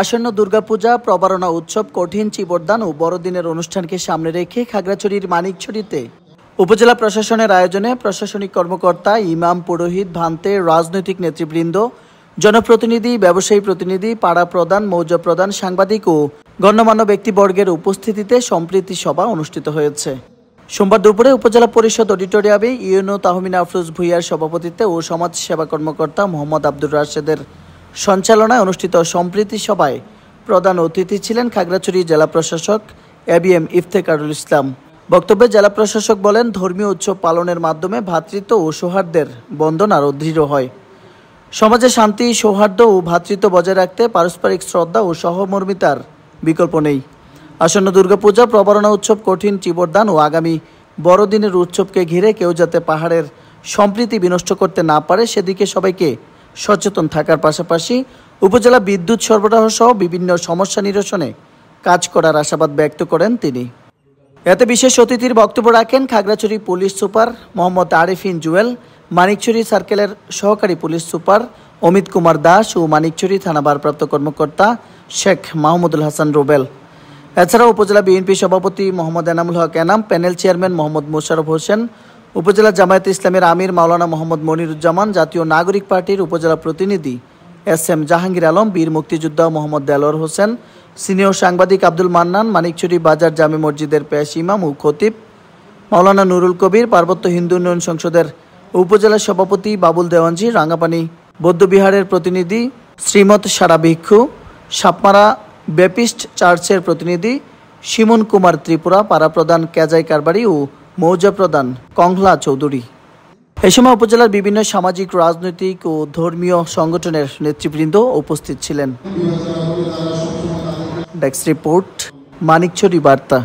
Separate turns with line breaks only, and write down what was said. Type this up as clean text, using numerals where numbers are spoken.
আসন্ন দুর্গাপূজা, প্রবারণা উৎসব, কঠিন চিবরদান ও বড়দিনের অনুষ্ঠানকে সামনে রেখে খাগড়াছড়ির মানিকছড়িতে উপজেলা প্রশাসনের আয়োজনে প্রশাসনিক কর্মকর্তা, ইমাম, পুরোহিত, ভান্তে, রাজনৈতিক নেতৃবৃন্দ, জনপ্রতিনিধি, ব্যবসায়ী প্রতিনিধি, পাড়া প্রধান, মৌজা প্রধান, সাংবাদিক ও গণ্যমান্য ব্যক্তিবর্গের উপস্থিতিতে সম্প্রীতি সভা অনুষ্ঠিত হয়েছে। সোমবার দুপুরে উপজেলা পরিষদ অডিটোরিয়ামে ইউনো তাহমিনা আফরোজ ভূঁইয়ার সভাপতিত্বে ও সমাজ সেবা কর্মকর্তা মোহাম্মদ আব্দুর রাশেদের সঞ্চালনায় অনুষ্ঠিত সম্প্রীতি সভায় প্রধান অতিথি ছিলেন খাগড়াছড়ি জেলা প্রশাসক এবিএম ইফতেখারুল ইসলাম। বক্তব্যে জেলা প্রশাসক বলেন, ধর্মীয় উৎসব পালনের মাধ্যমে ভ্রাতৃত্ব ও সৌহার্দ্যের বন্ধন আরও দৃঢ় হয়। সমাজে শান্তি, সৌহার্দ্য ও ভ্রাতৃত্ব বজায় রাখতে পারস্পরিক শ্রদ্ধা ও সহমর্মিতার বিকল্প নেই। আসন্ন দুর্গাপূজা, প্রবারণা উৎসব, কঠিন চিবরদান ও আগামী বড়দিনের উৎসবকে ঘিরে কেউ যাতে পাহাড়ের সম্প্রীতি বিনষ্ট করতে না পারে সেদিকে সবাইকে সচেতন থাকার পাশাপাশি উপজেলা বিদ্যুৎ সরবরাহ সহ বিভিন্ন সমস্যা নিরসনে কাজ করার আশাবাদ ব্যক্ত করেন তিনি। এতে বিশেষ অতিথির বক্তব্য রাখেন খাগড়াছড়ি পুলিশ সুপার মোহাম্মদ আরিফিন জুয়েল, মানিকছড়ি সার্কেলের সহকারী পুলিশ সুপার অমিত কুমার দাস ও মানিকছড়ি থানা ভারপ্রাপ্ত কর্মকর্তা শেখ মাহমুদুল হাসান রুবেল। এছাড়াও উপজেলা বিএনপি সভাপতি মোহাম্মদ এনামুল হক এনাম, প্যানেল চেয়ারম্যান মোহাম্মদ মোশাররফ হোসেন, উপজেলা জামায়াতে ইসলামের আমির মাওলানা মোহাম্মদ মনিরুজ্জামান, জাতীয় নাগরিক পার্টির উপজেলা প্রতিনিধি এস.এম. জাহাঙ্গীর আলম, বীর মুক্তিযোদ্ধা মোহাম্মদ দেলোয়ার হোসেন, সিনিয়র সাংবাদিক আব্দুল মান্নান, মানিকছড়ি বাজার জামে মসজিদের পেশ ইমাম ও খতিব মাওলানা নুরুল কবির, পার্বত্য হিন্দু উন্নয়ন সংসদের উপজেলা সভাপতি বাবুল দেওয়ানজি, রাঙ্গাপানি বৌদ্ধবিহারের প্রতিনিধি শ্রীমৎ সারা ভিক্ষু, সাপমারা ব্যাপিস্ট চার্চের প্রতিনিধি শিমুন কুমার ত্রিপুরা, পাড়া প্রধান কেজাই কারবারি ও মৌজা প্রধান কংলা চৌধুরী। এ সময় উপজেলার বিভিন্ন সামাজিক, রাজনৈতিক ও ধর্মীয় সংগঠনের নেতৃবৃন্দ উপস্থিত ছিলেন। ডেস্ক রিপোর্ট, মানিকছড়ি বার্তা।